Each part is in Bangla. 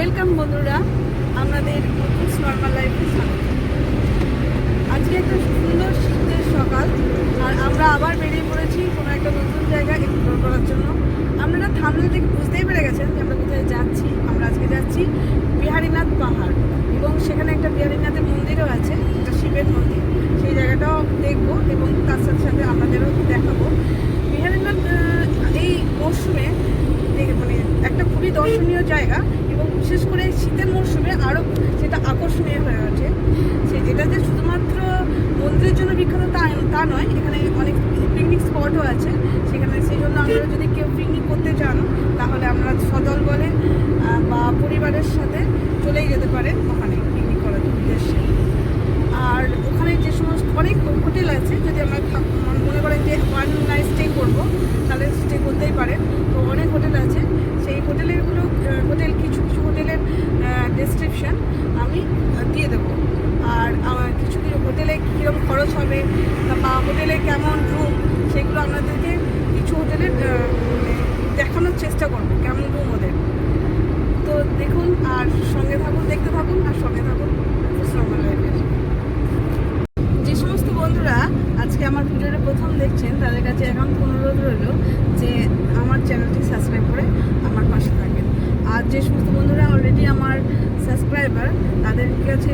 ওয়েলকাম বন্ধুরা, আপনাদের নতুন নর্মাল লাইফে স্বাগত। আজকে একটা সুন্দর শীতের সকাল, আর আমরা আবার বেরিয়ে পড়েছি কোনো একটা নতুন জায়গা এক্সপ্লোর করার জন্য। আপনারা থাম্বনেল থেকে বুঝতেই পেরে গেছেন যে আমরা কোথায় যাচ্ছি। আমরা আজকে যাচ্ছি বিহারীনাথ পাহাড়, এবং সেখানে একটা বিহারীনাথের মন্দিরও আছে, একটা শিবের মন্দির। সেই জায়গাটাও দেখবো এবং তার সাথে সাথে আপনাদেরও দেখাবো। বিহারীনাথ এই মরশুমে মানে একটা খুবই দর্শনীয় জায়গা, এবং বিশেষ করে শীতের মরশুমে আরও সেটা আকর্ষণীয় হয়ে ওঠে। এটা যে শুধুমাত্র মন্দিরের জন্য বিখ্যাত তা নয়, এখানে অনেক পিকনিক স্পটও আছে সেখানে। সেই জন্য আপনারা যদি কেউ পিকনিক করতে চান তাহলে আমরা সদল বলে বা পরিবারের সাথে চলেই যেতে পারেন ওখানে পিকনিক করার উদ্দেশ্যে। আর ওখানে যে সমস্ত অনেক হোটেল আছে, যদি আমরা মনে করেন যে ওয়ান নাইট স্টে করবো তাহলে স্টে করতেই পারেন। তো অনেক হোটেল আছে, সেই হোটেল কিছু হোটেলের ডেসক্রিপশান আমি দিয়ে দেবো। আর আমার কিছু হোটেলে কীরকম খরচ হবে বা হোটেলে কেমন রুম, সেগুলো আপনাদেরকে কিছু হোটেলের দেখানোর চেষ্টা করবো কেমন রুম ওদের। তো দেখুন আর সঙ্গে থাকুন, দেখতে থাকুন আর সঙ্গে থাকুন নর্মাল লাইফের। যে সমস্ত বন্ধুরা আজকে আমার ভিডিওটা প্রথম দেখছেন তাদের কাছে একান্ত অনুরোধ রইল যে আমার চ্যানেলটি সাবস্ক্রাইব করে আমার পাশে থাকবেন। আর যে সমস্ত বন্ধুরা অলরেডি আমার সাবস্ক্রাইবার তাদের কাছে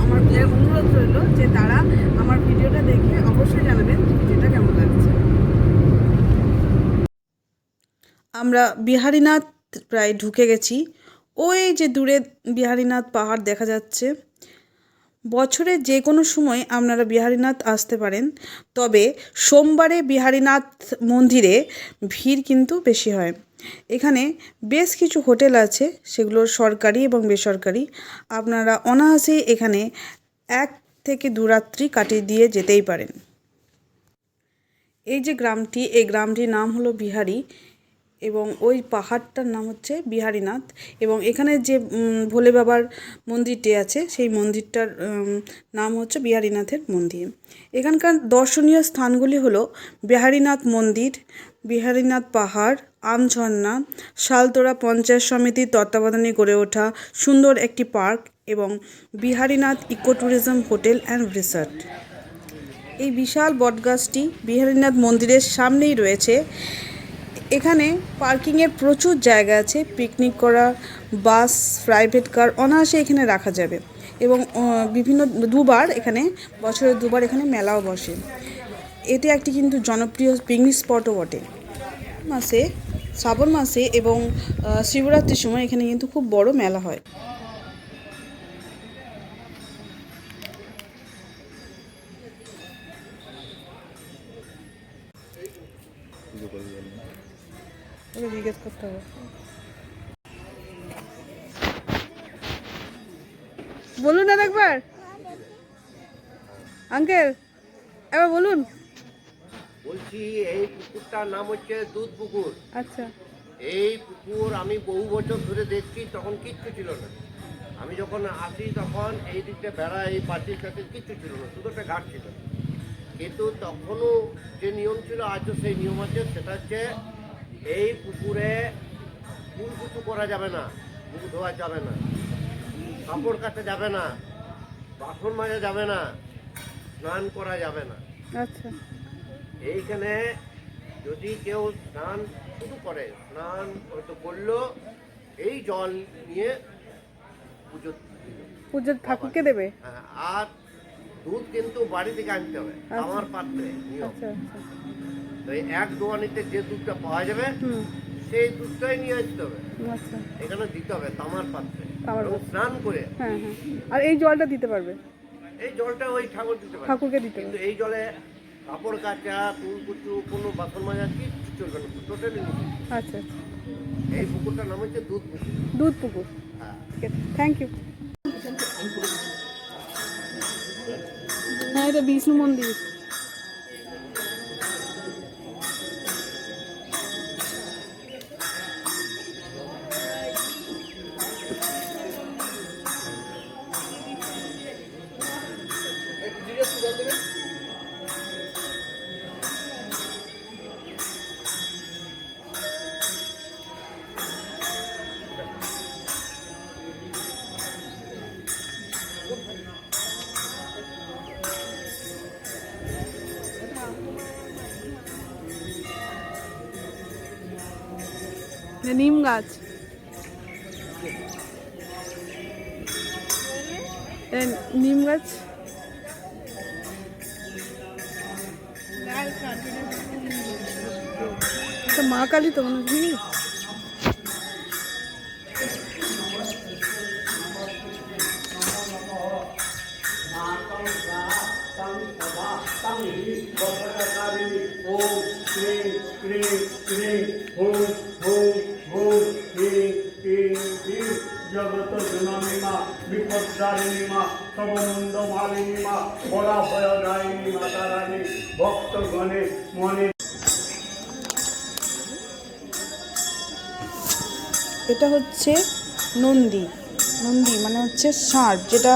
আমার অনুরোধ রইল যে তারা আমার ভিডিওটা দেখে অবশ্যই জানাবেন ভিডিওটা কেমন লাগছে। আমরা বিহারীনাথ প্রায় ঢুকে গেছি। ওই যে দূরে বিহারীনাথ পাহাড় দেখা যাচ্ছে। বছরে যে কোনো সময় আপনারা বিহারীনাথ আসতে পারেন, তবে সোমবারে বিহারীনাথ মন্দিরে ভিড় কিন্তু বেশি হয়। এখানে বেশ কিছু হোটেল আছে, সেগুলো সরকারি এবং বেসরকারি। আপনারা অনায়াসেই এখানে 1 থেকে 2 রাত্রি কাটিয়ে দিয়ে যেতেই পারেন। এই যে গ্রামটি, এই গ্রামটির নাম হলো বিহারী, এবং ওই পাহাড়টার নাম হচ্ছে বিহারীনাথ। এবং এখানে যে ভোলে বাবার মন্দিরটি আছে সেই মন্দিরটার নাম হচ্ছে বিহারীনাথের মন্দির। এখানকার দর্শনীয় স্থানগুলি হলো বিহারীনাথ মন্দির, বিহারীনাথ পাহাড়, আমঝর্ণা, শালতোরা পঞ্চায়েত সমিতির তত্ত্বাবধানে গড়ে ওঠা সুন্দর একটি পার্ক, এবং Biharinath eco tourism hotel and resort. এই বিশাল বটগাছটি বিহারীনাথ মন্দিরের সামনেই রয়েছে। এখানে পার্কিংয়ের প্রচুর জায়গা আছে, পিকনিক করা, বাস, প্রাইভেট কার অনায়াসে এখানে রাখা যাবে। এবং বছরে দুবার এখানে মেলাও বসে। এটি একটি কিন্তু জনপ্রিয় পিকনিক স্পটও বটে। শ্রাবণ মাসে এবং শিবরাত্রির সময় এখানে কিন্তু খুব বড় মেলা হয়। জিজ্ঞেস করতে হবে। বলুন আর একবার আঙ্কেল, এবার বলুন। বলছি এই পুকুরটার নাম হচ্ছে দুধ পুকুর। আচ্ছা। এই পুকুর আমি বহু বছর ধরে দেখছি, তখন কিচ্ছু ছিল না। আমি যখন আসি তখন এই দিকটা বেড়া, এই পাঁচিল টাচিল কিচ্ছু ছিল না, শুধু একটা ঘাট ছিল। কিন্তু তখনও যে নিয়ম ছিল আজও সেই নিয়ম আছে, সেটা হচ্ছে এই পুকুরে ফুল কুচু করা যাবে না, মুখ ধোয়া যাবে না, কাপড় কাচা যাবে না, বাসন মাজা যাবে না, স্নান করা যাবে না। আচ্ছা। এইখানে যদি কেউ স্নান শুরু করে, স্নান হয়তো করলো, এই জল নিয়ে পুজো ঠাকুরকে দেবে। হ্যাঁ, আর দুধ কিন্তু বাড়ি থেকে আনতে হবে, আমার পাত্রে নিয়ম। আচ্ছা আচ্ছা। তো এই 1 দোয়ানিতে যে দুধটা পাওয়া যাবে সেই দুধটাই নিয়ে আসতে হবে। আচ্ছা। এখানে দিতে হবে তামার পাত্রে, স্নান করে। হ্যাঁ হ্যাঁ। আর এই জলটা দিতে পারবে? এই জলটা ওই ঠাকুর দিতে পারবে, ঠাকুরকে দিতে কিন্তু এই জলে কাপড় কাচা, চুল কুচু, কোনো বাসন মাজা কিচ্ছু চলবে না, টোটালি। আচ্ছা আচ্ছা। এই পুকুরটার নাম হচ্ছে দুধ পুকুর। দুধ পুকুর। হ্যাঁ, থ্যাংক ইউ। হ্যাঁ, এটা বিষ্ণু মন্দির। নিম গাছ, নিম গাছ। মা কালী তো মনে হয়। জগত জননীমা বিপদারিণীমা সবমুন্ড মালিনীমা বলা ভয় রায়িনী মাতা রানী ভক্তগণে মনে। এটা হচ্ছে নন্দী। নন্দী মানে হচ্ছে ষাঁড়, যেটা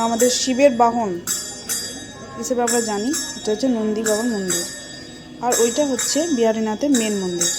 আমাদের শিবের বাহন হিসেবে আমরা জানি। এটা হচ্ছে নন্দী বাবার মন্দির। আর ওইটা হচ্ছে বিহারীনাথের মেন মন্দির।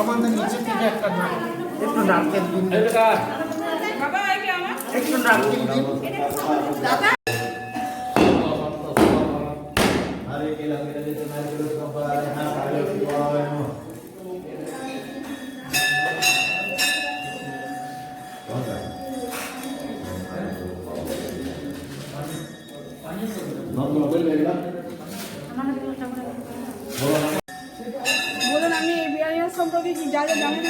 আমাদের নিচে থেকে একটা একটু নারকেল দিন, একটু নারকেল দিন। বলুন, আমি এই বিহারীনাথ সম্পর্কে কি যা যা জানেন?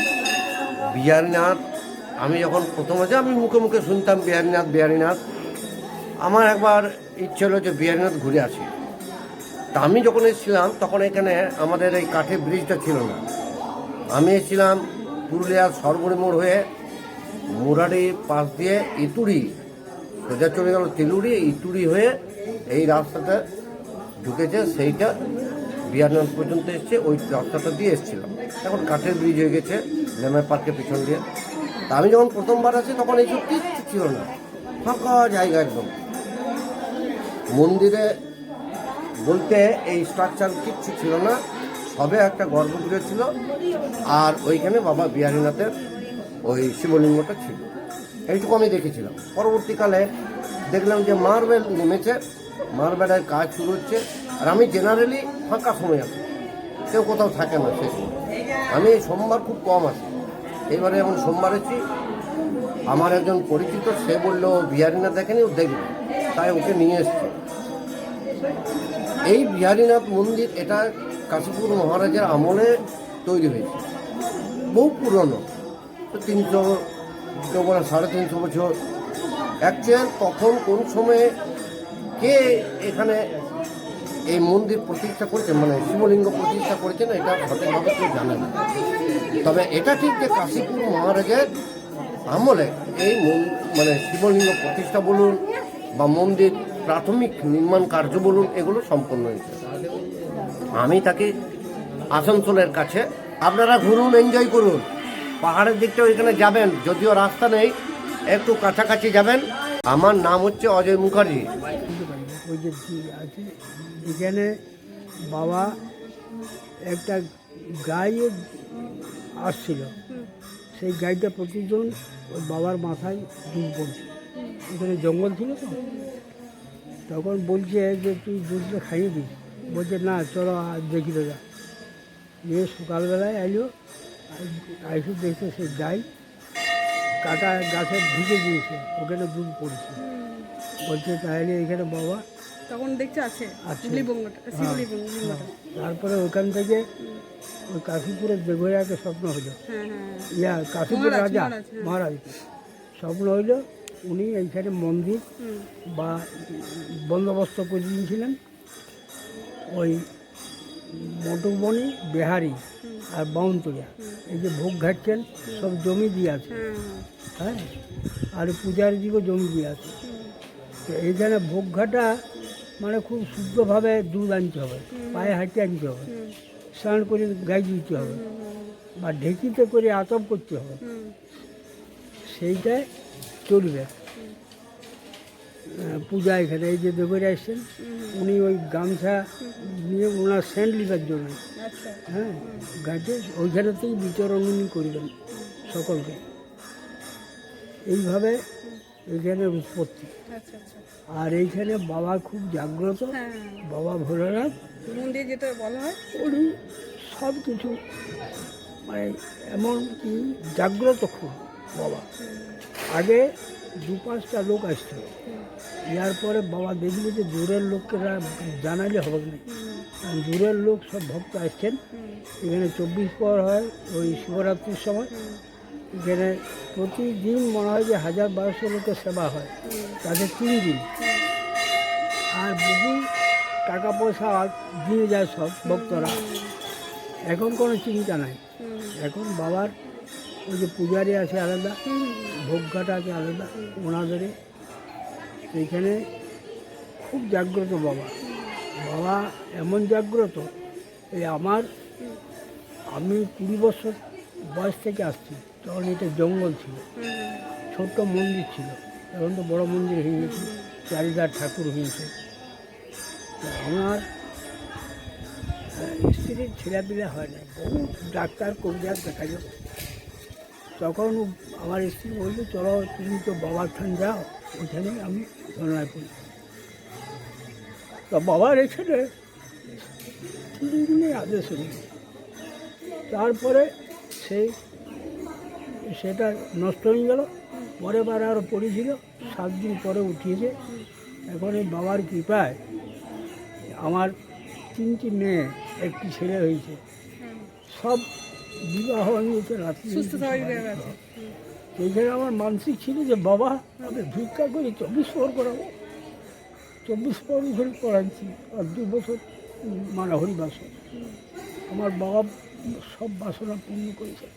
বিহারীনাথ আমি যখন প্রথম আছে আমি মুখে মুখে শুনতাম বিহারীনাথ বিহারীনাথ। আমার একবার ইচ্ছে হলো যে বিহারীনাথ ঘুরে আসি। তা আমি যখন এসেছিলাম তখন এখানে আমাদের এই কাঠের ব্রিজটা ছিল না। আমি এসেছিলাম পুরুলিয়ার সরবরি মোড় হয়ে মুরারির পাশ দিয়ে ইতুড়ি সোজা চলে গেল তেলুড়ি, ইতুড়ি হয়ে এই রাস্তাটা ঢুকেছে, সেইটা বিহারীনাথ পর্যন্ত এসছে। ওই রাস্তাটা দিয়ে এসেছিলাম। এখন কাঠের ব্রিজ হয়ে গেছে লেমার পার্কের পিছন দিয়ে। তা আমি যখন প্রথমবার আছি তখন এইসব কিচ্ছু ছিল না, ফাঁকা জায়গা একদম। মন্দিরে বলতে এই স্ট্রাকচার কিচ্ছু ছিল না, সবে একটা গর্ভগৃহ ছিল আর ওইখানে বাবা বিহারীনাথের ওই শিবলিঙ্গটা ছিল। এইটুকু আমি দেখেছিলাম। পরবর্তীকালে দেখলাম যে মার্বেল নেমেছে, মার্বেলের কাজ শুরু হচ্ছে। আর আমি জেনারেলি ফাঁকা সময় আছি, কেউ কোথাও থাকে না সে সময়। আমি এই সোমবার খুব কম আছি। এইবারে যখন সোমবার এসেছি, আমার একজন পরিচিত সে বললো বিহারীনাথ দেখেনি, ও দেখবে, তাই ওকে নিয়ে এসছে। এই বিহারীনাথ মন্দির এটা কাশীপুর মহারাজের আমলে তৈরি হয়েছে, বহু পুরনো, 300 কেউ বলে 350 বছর। অ্যাকচুয়াল তখন কোন সময়ে কে এখানে এই মন্দির প্রতিষ্ঠা করেছে, মানে শিবলিঙ্গ প্রতিষ্ঠা করেছে না, এটা সঠিকভাবে কেউ জানে না। তবে এটা ঠিক যে কাশীপুর মহারাজের আমলে এই মানে শিবলিঙ্গ প্রতিষ্ঠা বলুন বা মন্দির প্রাথমিক নির্মাণ কার্য বলুন, এগুলো সম্পন্ন হয়েছে। আমি থাকি আসানসোলের কাছে। আপনারা ঘুরুন, এনজয় করুন। পাহাড়ের দিকটা ওইখানে যাবেন, যদিও রাস্তা নেই, একটু কাছাকাছি যাবেন। আমার নাম হচ্ছে অজয় মুখার্জি। ওই যে আছে এখানে বাবা একটা গাই আসছিল, সেই গাইটা প্রতিদিন ওই বাবার মাথায় দুধ পড়ছে। এখানে জঙ্গল ছিল তো, তখন বলছে যে তুই দুধটা খাইয়ে দিস। বলছে না, চলো দেখি দাদা। নিয়ে সকালবেলায় এলো, আইসে দেখছে সেই গাই কাটা গাছে ঢুকে দিয়েছে, ওখানে দুধ পড়ছে। বলছে তাহলে এখানে বাবা তখন দেখছে আছে আছে। শিবলিঙ্গটা শিবলিঙ্গটা। তারপরে ওখান থেকে ওই কাশীপুরের দেবরাকে স্বপ্ন হলো, হ্যাঁ হ্যাঁ ইয়া কাশীপুর মহারাজ, রাজা মহারাজ, হ্যাঁ। মহারাজকে স্বপ্ন হইল উনি এইখানে মন্দির হুম বা বন্দোবস্ত করে দিয়েছিলেন। ওই মটকবনি বিহারি আর বাউনতলিয়া এই যে ভোগ ঘাটছেন সব জমি দিয়ে আছে, হ্যাঁ হ্যাঁ, আর পূজারীজিকেও জমি দিয়ে আছে। তো এইখানে ভোগ ঘাটা মানে খুব শুদ্ধভাবে দুধ আনতে হবে, পায়ে হাঁটে আনতে হবে, স্নান করে গাই দিতে হবে বা ঢেকিতে করে আতপ করতে হবে, হুম সেইটাই চলবে। পূজা এখানে এই যে দেবরে আসছেন উনি ওই গামছা নিয়ে ওনার সেন্ট লিবার জন্য, আচ্ছা হ্যাঁ, গাছে ওইখানেতেই বিচরণ উনি করবেন সকলকে। এইভাবে এইখানে উৎপত্তি। আচ্ছা আচ্ছা আর এইখানে বাবা খুব জাগ্রত, হ্যাঁ বাবা ভোলানাথ। মন্দির যেটা বলা হয় উনি সব কিছু মানে এমন কি জাগ্রত খুব বাবা। আগে 2-5টা লোক আসতো, ইয়ার পরে বাবা দেখলো যে দূরের লোককে জানাইলে হবে না, কারণ দূরের লোক সব ভক্ত আসছেন। এখানে 24 প্রহর হয় ওই শিবরাত্রির সময়। এখানে প্রতিদিন মনে হয় যে 1000-1200 লোকের সেবা হয়, তাদের 3 দিন। আর বহু টাকা পয়সা দিয়ে যায় সব ভক্তরা। এখন কোনো চিন্তা নাই, এখন বাবার ওই যে পূজারি আছে আলাদা, ভোগঘাট আছে আলাদা ওনাদের। এইখানে খুব জাগ্রত বাবা। বাবা এমন জাগ্রত, এই আমি 20 বছর বয়স থেকে আসছি, তখন এটা জঙ্গল ছিল, ছোট্ট মন্দির ছিল, এখন তো বড় মন্দির হয়ে গেছে, চারিদার ঠাকুর হয়েছে। তো আমার স্ত্রীর ছেলেপিলে হয় না, বহু ডাক্তার কবিরাজ দেখা যায়। তখন আমার স্ত্রী বললো চলো তুমি তো বাবার থান যাও, ওইখানে আমি ধর্নায় পড়ি। তো বাবার এখানে 3 দিনের আদেশ হল। তারপরে সেটা নষ্ট হয়ে গেল, পরে বার আরও পড়েছিল, 7 দিন পরে উঠিয়েছে। এখন এই বাবার কৃপায় আমার 3টি মেয়ে, 1টি ছেলে হয়েছে, সব বিবাহ হয়েছে রাত্রি। সুস্থ স্বাভাবিক হয়ে গেছে। এইখানে আমার মানসিক ছিল যে বাবা আমি ভিক্ষা করে 24 প্রহর করাবো, 24 প্রহর ধরে করাচ্ছি, আর 2 বছর মানে হরিবাসন। আমার বাবা সব বাসনা পূর্ণ করেছে।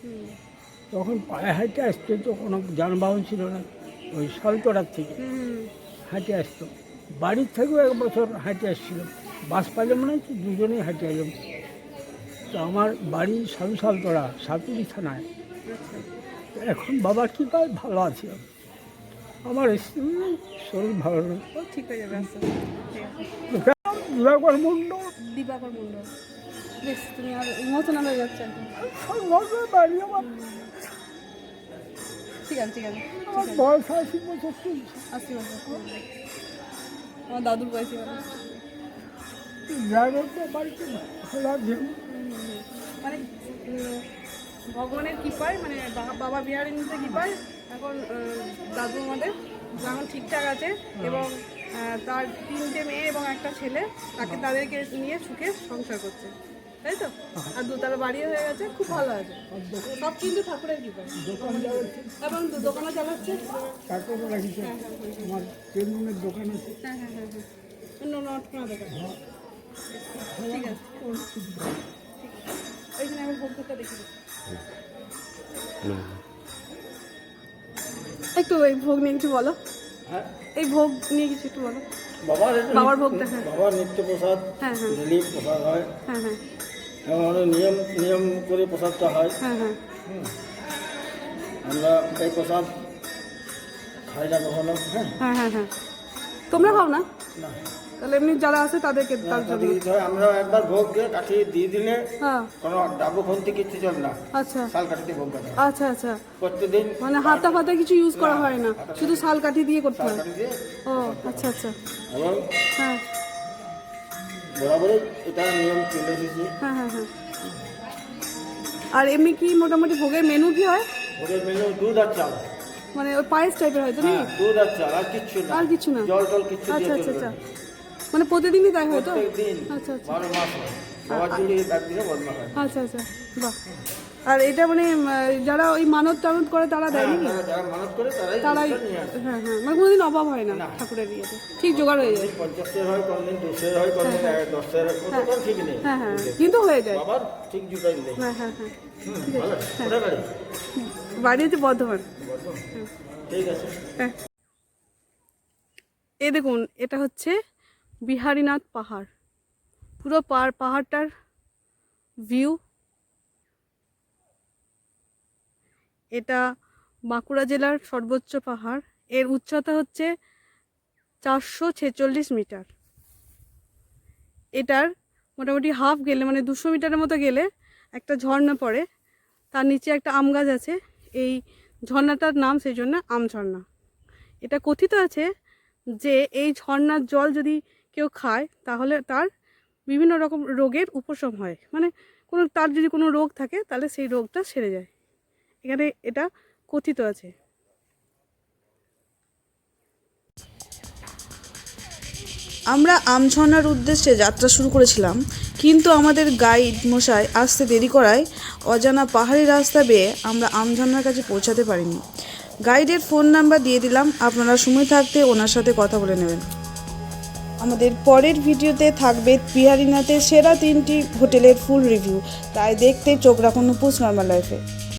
তখন পায়ে হাঁটে আসতো, তো কোনো যানবাহন ছিল না, ওই শালতোড়ার থেকে হাঁটে আসতো। বাড়ির থেকেও 1 বছর হাঁটে আসছিল, বাস পাইলে মনে হচ্ছে দুজনেই হাঁটে এলাম। তো আমার বাড়ি শালতোড়া, সাতুরি থানায়। এখন বাবা কী পায় ভালো আছে। আমার শরীর ভালো নেই। ও ঠিক হয়ে যাবে, আস্তে আস্তে। দিবাকর মন্ডল দিবাকর মণ্ডল, বেশ তুমি আর ইমোশনাল হয়ে যাচ্ছেন। বাড়ি আমার, ঠিক আছে ঠিক আছে আমার বয়স 80 বছর চলছে। 80 বছর। আমার দাদুর বয়সী হবে। ড্রাইভার তো বাড়িতে ভালো আছে। মানে ভগবানের কৃপায়, মানে বাবা বিহারি নিতে কৃপায় এখন দাদু আমাদের এখন ঠিকঠাক আছে, এবং তার 3টে মেয়ে এবং একটা ছেলে, তাদেরকে নিয়ে সুখে সংসার করছে, তাই তো? আর 2তলা বাড়িও হয়ে গেছে, খুব ভালো আছে সব, কিন্তু ঠাকুরের কৃপায়। এবং দোকানও চালাচ্ছে। তারপরে রাখিছে আমার চেনুনের দোকান আছে। হ্যাঁ হ্যাঁ হ্যাঁ হ্যাঁ, নটকোনা দোকান। ঠিক আছে, ওইখানে আমি ভোগটা দেখি। একটু এই ভোগ নিয়ে কিছু বলো। এই ভোগ নিয়ে কিছু একটু বলো। বাবার ভোগটা। হ্যাঁ বাবার নিত্য প্রসাদ, হ্যাঁ হ্যাঁ ডেলি প্রসাদ হয়, হ্যাঁ হ্যাঁ এবং অনেক নিয়ম করে প্রসাদটা হয়। হ্যাঁ হ্যাঁ আমরা এই প্রসাদ খাই না কখনো। হ্যাঁ, হ্যাঁ হ্যাঁ হ্যাঁ, তোমরা খাও না? না, তাহলে এমনি যারা আছে তাদেরকে, তার জন্য। দিতে হয়। আমরা একবার ভোগ দিয়ে কাঠিয়ে দিয়ে দিলে হ্যাঁ, কোনো ডাবু খুনতে কিচ্ছু চল না, আচ্ছা শাল কাঠিতে ভোগ কাটা আচ্ছা আচ্ছা, প্রত্যেকদিন মানে হাতা ফাতা কিছু ইউজ করা হয় না, শুধু শাল কাঠি দিয়ে করতে শাল হয়। কাঠি দিয়ে, ও আচ্ছা আচ্ছা, এবং হ্যাঁ বরাবরই এটা নিয়ম চলে এসেছে। হ্যাঁ হ্যাঁ হ্যাঁ। আর এমনি কি মোটামুটি ভোগের মেনু কি হয়? ওদের মেনু দুধ আর চাল, মানে ওই পায়েস টাইপের হয়তো নাকি? হ্যাঁ, দুধ আর চাল, আর কিচ্ছু না, আর কিছু না? জল টল কিচ্ছু দিয়ে আচ্ছা আচ্ছা চলবে আচ্ছা, না। মানে প্রতিদিনই দেখা হয় তো? প্রত্যেকদিন আচ্ছা আচ্ছা 12 মাস হয় সবার জুড়ে একদিনে বদলা হয়। আচ্ছা আচ্ছা, বাহ। আর এটা মানে যারা ওই মানত টানত করে তারা দেয় নাকি? যারা মানত করে তারাই তারাই, দুধটা নিয়ে আসে। হ্যাঁ হ্যাঁ, মানে কোনোদিন অভাব হয় না ঠাকুরের ইয়েতে, ঠিক জোগাড় হয়ে যায়। 50 হয়, কোনদিন 200 হয়, কোনদিন 10 হয়, কোনদিন ঠিক নেই। হ্যাঁ হ্যাঁ, কিন্তু হয়ে যায়। বাবার ঠিক জুটাই নেই। হ্যাঁ হ্যাঁ হ্যাঁ, ভালো, কোথায় বাড়ি? বাড়ি হচ্ছে বর্ধমান। ঠিক আছে। হ্যাঁ, এই দেখুন, এটা হচ্ছে বিহারীনাথ পাহাড়, পুরো পাহাড়টার ভিউ। এটা বাঁকুড়া জেলার সর্বোচ্চ পাহাড়, এর উচ্চতা হচ্ছে 446 মিটার। এটার মোটামুটি হাফ গেলে মানে 200 মিটারের মতো গেলে একটা ঝর্ণা পড়ে, তার নিচে একটা আম গাছ আছে, এই ঝর্ণাটার নাম সেই জন্য আম ঝর্ণা। এটা কথিত আছে যে এই ঝর্ণার জল যদি কেউ খায় তাহলে তার বিভিন্ন রকম রোগের উপশম হয়, মানে তার যদি কোনো রোগ থাকে তাহলে সেই রোগটা সেরে যায়, এখানে এটা কথিত আছে। আমরা আমঝর্ণার উদ্দেশ্যে যাত্রা শুরু করেছিলাম, কিন্তু আমাদের গাইড মশাই আসতে দেরি করায় অজানা পাহাড়ি রাস্তা বেয়ে আমরা আমঝর্ণার কাছে পৌঁছাতে পারিনি। গাইডের ফোন নাম্বার দিয়ে দিলাম, আপনারা সময় থাকতে ওনার সাথে কথা বলে নেবেন। আমাদের পরের ভিডিওতে থাকবে বিহারীনাথের সেরা 3টি হোটেলের ফুল রিভিউ, তাই দেখতে চোখ রাখুন নুপুস নর্মাল লাইফে।